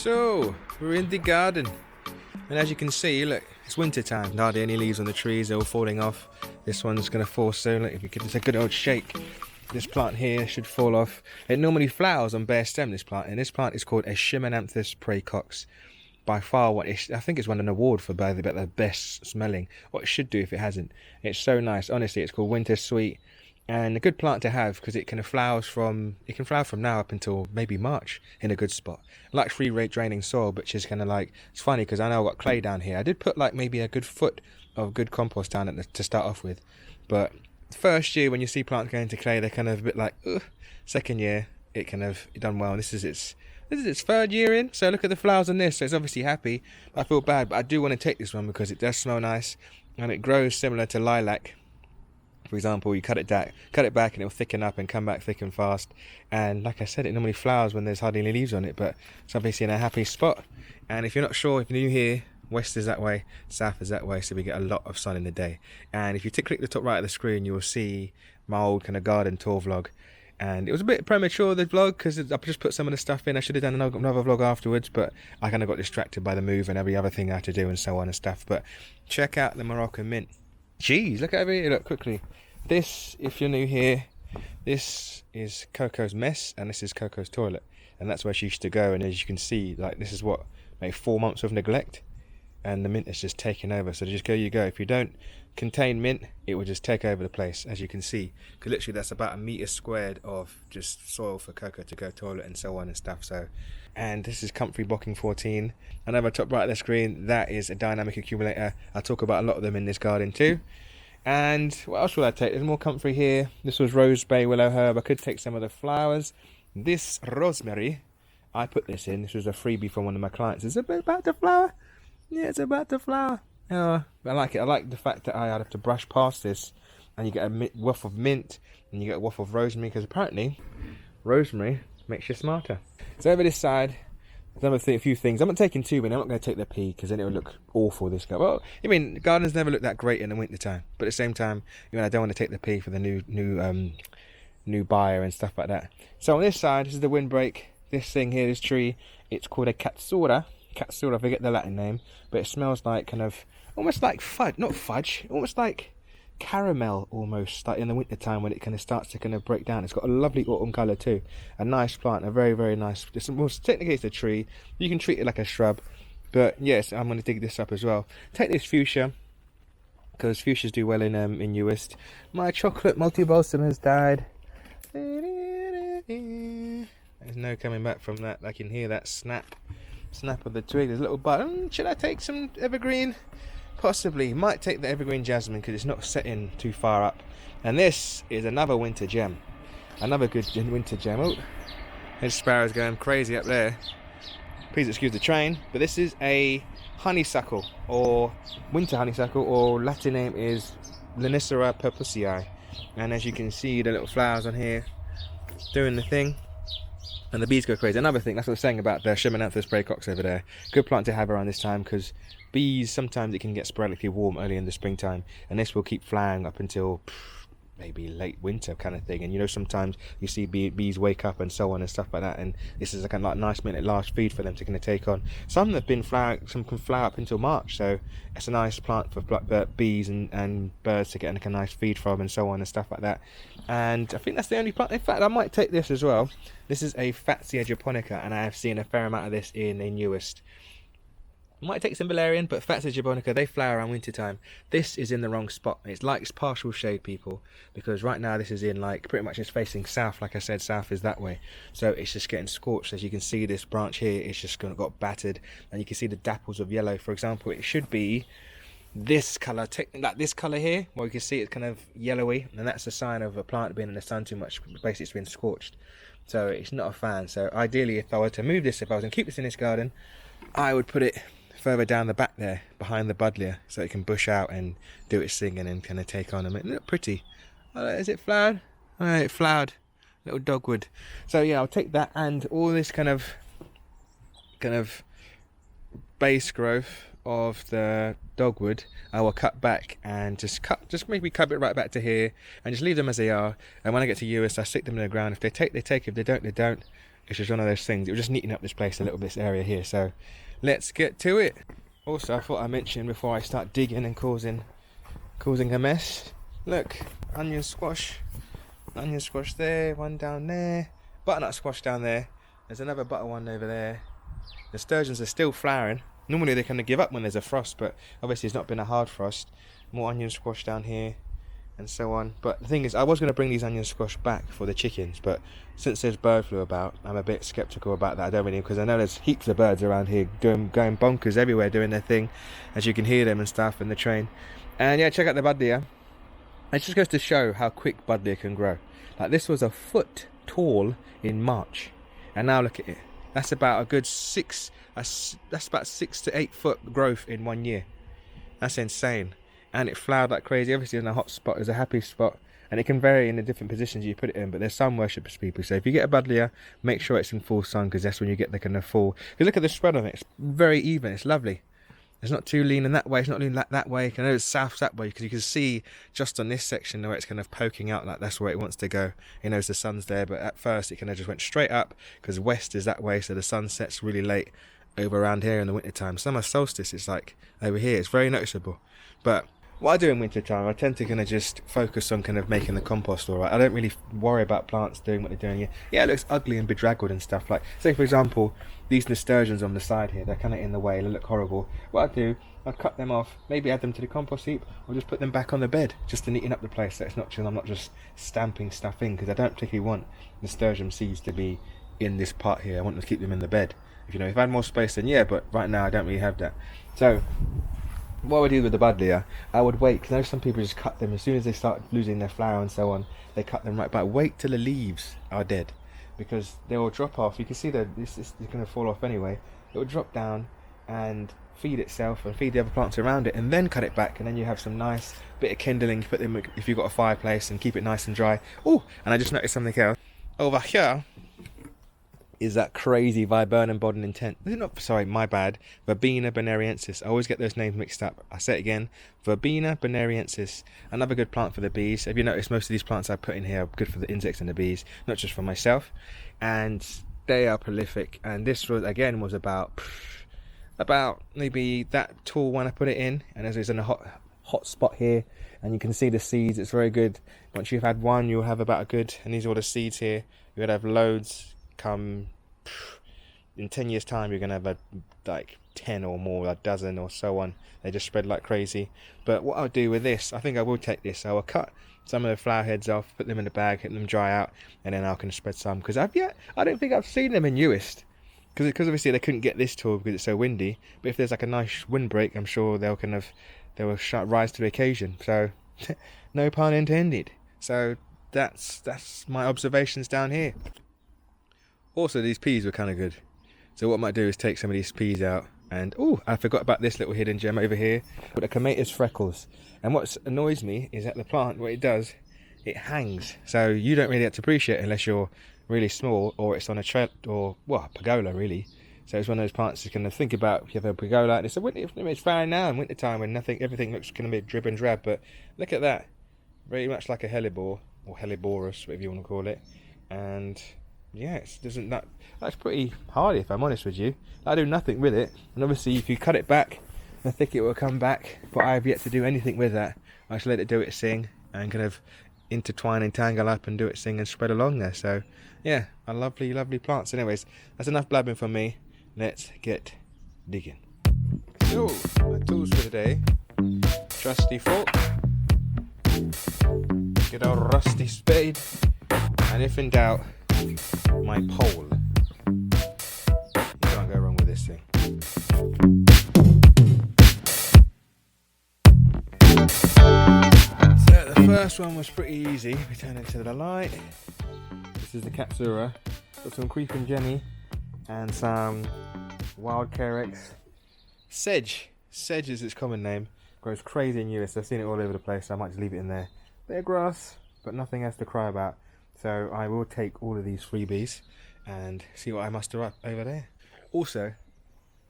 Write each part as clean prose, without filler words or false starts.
So, we're in the garden, and as you can see, look, it's winter time. Hardly any leaves on the trees, they're all falling off. This one's going to fall soon. Look, if you give this a good old shake, this plant here should fall off. It normally flowers on bare stem, this plant, and this plant is called a sheetmulched praecox. By far, I think it's won an award for by the best smelling. What it should do if it hasn't. It's so nice. Honestly, it's called winter sweet, and a good plant to have because it can flower from now up until maybe March in a good spot. Like free draining soil, which is kind of like, it's funny because I know I've got clay down here. I did put like maybe a good foot of good compost down to start off with, but first year when you see plants going to clay, they're kind of a bit like, ugh. Second year it kind of done well. This is its third year in, so look at the flowers on this. So it's obviously happy. I feel bad, but I do want to take this one because it does smell nice and it grows similar to lilac. For example, you cut it back and it'll thicken up and come back thick and fast. And like I said, it normally flowers when there's hardly any leaves on it, but it's obviously in a happy spot. And if you're not sure, if you're new here, west is that way, south is that way, so we get a lot of sun in the day. And if you click the top right of the screen, you will see my old kind of garden tour vlog. And it was a bit premature, the vlog, because I just put some of the stuff in. I should have done another vlog afterwards, but I kind of got distracted by the move and every other thing I had to do and so on and stuff. But check out the Moroccan mint. Jeez, look over here, look quickly. This, if you're new here, this is Coco's mess and this is Coco's toilet. And that's where she used to go. And as you can see, like, this is what, maybe 4 months of neglect. And the mint is just taking over. So just go you go. If you don't contain mint, it will just take over the place, as you can see. Because literally that's about 1 meter squared of just soil for Coco to go toilet and so on and stuff. So, and this is Comfrey Bonking 14. And over top right of the screen, that is a dynamic accumulator. I'll talk about a lot of them in this garden too. And what else will I take? There's more comfrey here. This was rose bay willow herb. I could take some of the flowers. This rosemary, I put this in. This was a freebie from one of my clients. Is it about to flower? Yeah, it's about to flower. Oh, I like it. I like the fact that I have to brush past this and you get a waft of mint and you get a waft of rosemary, because apparently rosemary makes you smarter. So over this side, a few things. I'm not taking too many. I'm not going to take the pea because then it would look awful. This guy. Well, I mean, gardens never look that great in the winter time, but at the same time, you know, I don't want to take the pea for the new buyer and stuff like that. So on this side, this is the windbreak. This thing here, this tree, it's called a katsura. Katsura, I forget the Latin name, but it smells like kind of almost like fudge, not fudge, almost like caramel, almost like in the winter time when it kind of starts to kind of break down. It's got a lovely autumn colour too. A nice plant, a very, very nice. Well, technically it's a tree. You can treat it like a shrub, but yes, I'm going to dig this up as well. Take this fuchsia, because fuchsias do well in Uist. My chocolate multi-balsam has died. There's no coming back from that. I can hear that snap of the twig. There's a little bud. Should I take some evergreen? Possibly. Might take the evergreen jasmine because it's not setting too far up. And this is another winter gem. Another good winter gem. Oh, there's sparrows going crazy up there. Please excuse the train. But this is a honeysuckle, or winter honeysuckle, or Latin name is Linicera purpussii. And as you can see, the little flowers on here doing the thing. And the bees go crazy. Another thing, that's what I was saying about the sheetmulched praecox over there. Good plant to have around this time because bees, sometimes it can get sporadically warm early in the springtime. And this will keep flowering up until maybe late winter kind of thing. And you know, sometimes you see bees wake up and so on and stuff like that. And this is a kind of like nice minute last feed for them to kind of take on. Some have been flowering, some can flower up until March. So it's a nice plant for bees and birds to get like a nice feed from and so on and stuff like that. And I think that's the only plant. In fact, I might take this as well. This is a Fatsia japonica, and I have seen a fair amount of this in Uist. I might take some valerian, but Fatsia japonica, they flower around winter time. This is in the wrong spot. It's like it's partial shade, people, because right now this is in like pretty much it's facing south. Like I said, south is that way, so it's just getting scorched. As you can see, this branch here is just got battered, and you can see the dapples of yellow. For example, it should be this colour, like this colour here, where you can see it's kind of yellowy, and that's a sign of a plant being in the sun too much. Basically, it's been scorched, so it's not a fan. So ideally, if I were to move this, if I was going to keep this in this garden, I would put it further down the back there, behind the buddleia, so it can bush out and do its thing and then kind of take on them. It look pretty. Is it flowered? Oh, it flowered. Little dogwood. So yeah, I'll take that and all this kind of base growth of the dogwood I will cut back and just maybe cut it right back to here and just leave them as they are. And when I get to Uist, I stick them in the ground. If they take, they take. If they don't, they don't. It's just one of those things. It was just neatening up this place a little bit, this area here. So let's get to it. Also, I thought I mentioned before I start digging and causing a mess. Look, onion squash there, one down there, butternut squash down there. There's another butter one over there. The sturgeons are still flowering. Normally they kind of give up when there's a frost, but obviously it's not been a hard frost. More onion squash down here, and so on. But the thing is, I was going to bring these onion squash back for the chickens, but since there's bird flu about, I'm a bit skeptical about that. I don't really, because I know there's heaps of birds around here going bonkers everywhere, doing their thing, as you can hear them and stuff in the train. And yeah, check out the buddleia. It just goes to show how quick buddleia can grow. Like, this was a foot tall in March, and now look at it. That's about a good that's about 6 to 8 foot growth in 1 year. That's insane. And it flowered like crazy. Obviously in a hot spot is a happy spot, and it can vary in the different positions you put it in, but there's sun worshippers people. So if you get a buddleia, make sure it's in full sun, because that's when you get the kind of full, because look at the spread on it. It's very even. It's lovely. It's not too lean in that way, it's not lean that way. I know it's south that way, because you can see just on this section where it's kind of poking out, like that's where it wants to go. It knows the sun's there, but at first it kind of just went straight up, because west is that way, so the sun sets really late over around here in the winter time. Summer solstice is like over here. It's very noticeable. But what I do in winter time, I tend to kind of just focus on kind of making the compost all right. I don't really worry about plants doing what they're doing here. Yeah, it looks ugly and bedraggled and stuff. Like, say for example, these nasturtiums on the side here, they're kind of in the way, they look horrible. What I do, I cut them off, maybe add them to the compost heap, or just put them back on the bed, just to neaten up the place, so it's not just, I'm not just stamping stuff in, because I don't particularly want nasturtium seeds to be in this part here. I want to keep them in the bed. If I had more space, then yeah, but right now I don't really have that. So what I would do with the buddleia, I would wait, because I know some people just cut them as soon as they start losing their flower and so on, they cut them right back. Wait till the leaves are dead, because they will drop off. You can see that this is going to fall off anyway. It will drop down and feed itself and feed the other plants around it, and then cut it back, and then you have some nice bit of kindling. You put them, if you've got a fireplace, and keep it nice and dry. Oh, and I just noticed something else over here. Is that crazy viburnum bodden intent? Not, sorry, my bad. Verbena bonariensis. I always get those names mixed up. I say it again. Verbena bonariensis. Another good plant for the bees. Have you noticed most of these plants I put in here are good for the insects and the bees, not just for myself. And they are prolific. And this was, again, was about maybe that tall when I put it in. And as it's in a hot spot here, and you can see the seeds. It's very good. Once you've had one, you'll have about a good, and these are all the seeds here. You're gonna have loads. Come in 10 years time, you're gonna have like 10 or more, a dozen or so on. They just spread like crazy. But what I'll do with this, I think I will take this, I will cut some of the flower heads off, put them in the bag, let them dry out, and then I can spread some, because I don't think I've seen them in Uist, because obviously they couldn't get this tall because it's so windy. But if there's like a nice windbreak, I'm sure they will rise to the occasion. So no pun intended. So that's my observations down here. Also, these peas were kind of good. So what I might do is take some of these peas out. And, oh, I forgot about this little hidden gem over here. But the clematis freckles. And what annoys me is that the plant, what it does, it hangs. So you don't really have to appreciate it unless you're really small, or it's on a pergola, really. So it's one of those plants you can think about. If you have a pergola, and it's fine now in winter time when everything looks kind of a bit drib and drab. But look at that. Very much like a hellebore, or helleborus, whatever you want to call it. And yeah, that's pretty hardy, if I'm honest with you. I do nothing with it, and obviously if you cut it back, the thicket will come back, but I have yet to do anything with that. I just let it do its thing and kind of intertwine and tangle up and do its thing and spread along there. So yeah, a lovely plants. Anyways, that's enough blabbing from me. Let's get digging. So my tools for today: trusty fork, get our rusty spade, and if in doubt, my pole. You can't go wrong with this thing. So the first one was pretty easy. We turn it to the light. This is the Katsura. Got some creeping jenny and some wild carex. Sedge is its common name. Grows crazy in US. I've seen it all over the place, so I might just leave it in there. Bit of grass, but nothing else to cry about. So I will take all of these freebies and see what I muster up over there. Also,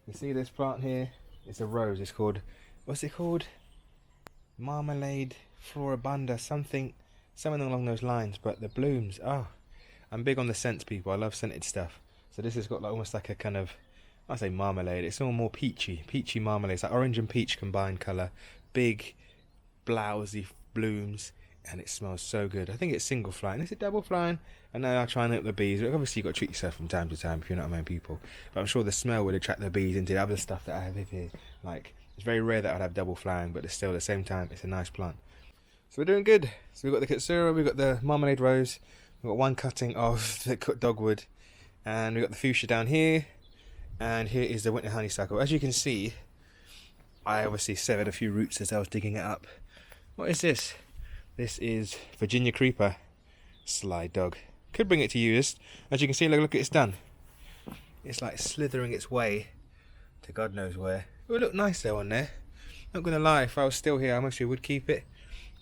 you see this plant here? It's a rose. It's called, what's it called? Marmalade floribunda, something along those lines. But the blooms, I'm big on the scents, people. I love scented stuff. So this has got like almost like a kind of, I say marmalade, it's all more peachy marmalade. It's like orange and peach combined colour, big blousy blooms, and it smells so good. I think it's single flying. Is it double flying? And now I'll try and help the bees. Obviously you've got to treat yourself from time to time if you're not among people, but I'm sure the smell would attract the bees into the other stuff that I have here. Like, it's very rare that I'd have double flying, but it's still at the same time it's a nice plant. So we're doing good. So we've got the katsura, we've got the marmalade rose, we've got one cutting of the cut dogwood, and we've got the fuchsia down here, and here is the winter honeysuckle. As you can see, I obviously severed a few roots as I was digging it up. What is this? This is Virginia creeper. Sly dog. Could bring it to you. As you can see, look what it's done. It's like slithering its way to God knows where. It would look nice though on there. Not gonna lie, if I was still here I mostly would keep it.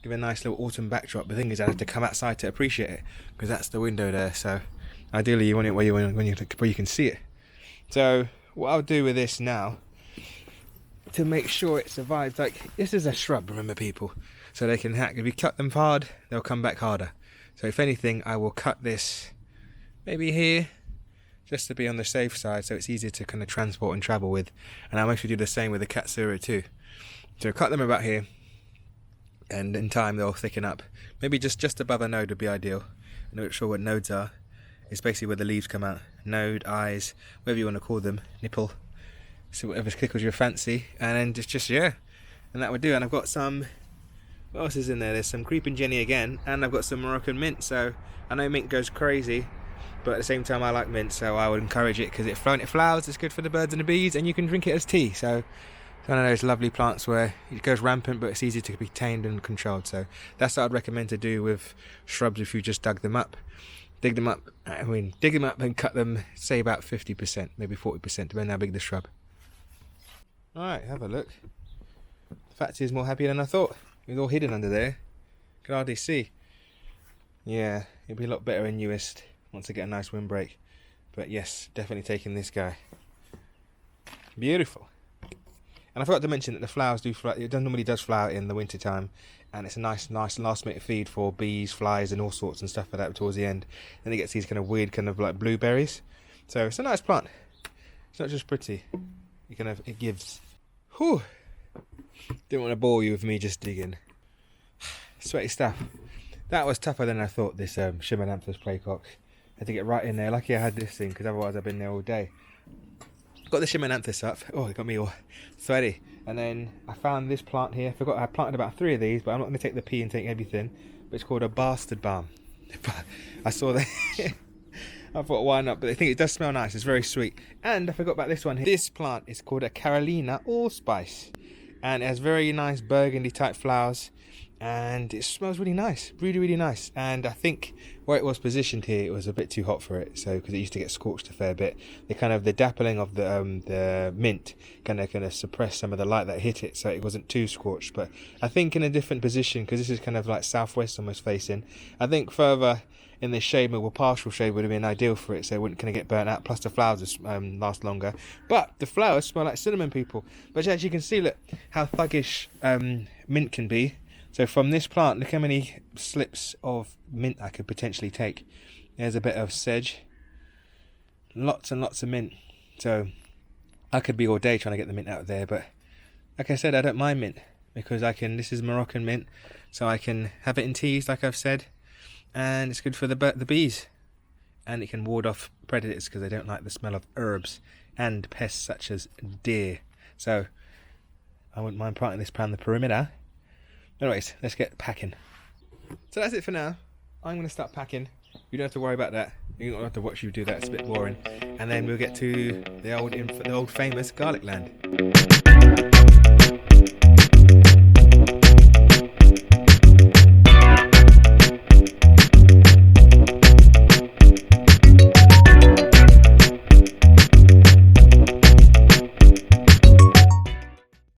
Give it a nice little autumn backdrop. The thing is, I have to come outside to appreciate it because that's the window there. So ideally you want it where you can see it. So what I'll do with this now to make sure it survives, like, this is a shrub, remember people, so they can hack. If you cut them hard, they'll come back harder. So if anything, I will cut this maybe here, just to be on the safe side, so it's easier to kind of transport and travel with. And I'll actually do the same with the katsura too. So cut them about here, and in time they'll thicken up. Maybe just above a node would be ideal. I'm not sure what nodes are. It's basically where the leaves come out. Node, eyes, whatever you want to call them, nipple. So whatever tickles your fancy, and then just yeah, and that would do. And I've got some, what else is in there? There's some creeping Jenny again, and I've got some Moroccan mint. So I know mint goes crazy, but at the same time I like mint, so I would encourage it because it flowers. It's good for the birds and the bees, and you can drink it as tea. So it's one of those lovely plants where it goes rampant, but it's easy to be tamed and controlled. So that's what I'd recommend to do with shrubs if you just dug them up. Dig them up and cut them, say about 50%, maybe 40%, depending on how big the shrub. Alright, have a look. The fact is, more happy than I thought. It was all hidden under there. Could hardly see. Yeah, it'll be a lot better in newest once I get a nice windbreak. But yes, definitely taking this guy. Beautiful. And I forgot to mention that the flowers do flower. It normally does flower in the winter time, and it's a nice last minute feed for bees, flies, and all sorts and stuff like that towards the end. Then it gets these kind of weird kind of like blueberries. So it's a nice plant. It's not just pretty. It gives. Whew. Didn't want to bore you with me just digging. Sweaty stuff. That was tougher than I thought. This Sheetmulched playcock. Had to get right in there. Lucky I had this thing, because otherwise I've been there all day. Got the Sheetmulched up. Oh, it got me all sweaty. And then I found this plant here. I forgot I planted about 3 of these, but I'm not going to take the pea and take everything. But it's called a bastard balm. I saw that. I thought, why not? But I think it does smell nice. It's very sweet. And I forgot about this one here. This plant is called a Carolina allspice, and it has very nice burgundy type flowers, and it smells really nice, really nice. And I think where it was positioned here, it was a bit too hot for it. So because it used to get scorched a fair bit, the dappling of the mint kind of suppressed some of the light that hit it, so it wasn't too scorched. But I think in a different position, because this is kind of like southwest almost facing, I think further in the shade, more partial shade, would have been ideal for it, so it wouldn't kind of get burnt out. Plus the flowers last longer, but the flowers smell like cinnamon, people. But as you can see, look how thuggish mint can be. So from this plant, look how many slips of mint I could potentially take. There's a bit of sedge, lots and lots of mint. So I could be all day trying to get the mint out of there, but like I said, I don't mind mint because this is Moroccan mint, so I can have it in teas, like I've said. And it's good for the bees, and it can ward off predators because they don't like the smell of herbs and pests such as deer. So I wouldn't mind planting this around the perimeter. Anyways, let's get packing. So that's it for now. I'm going to start packing. You don't have to worry about that. You don't have to watch you do that. It's a bit boring. And then we'll get to the old famous garlic land.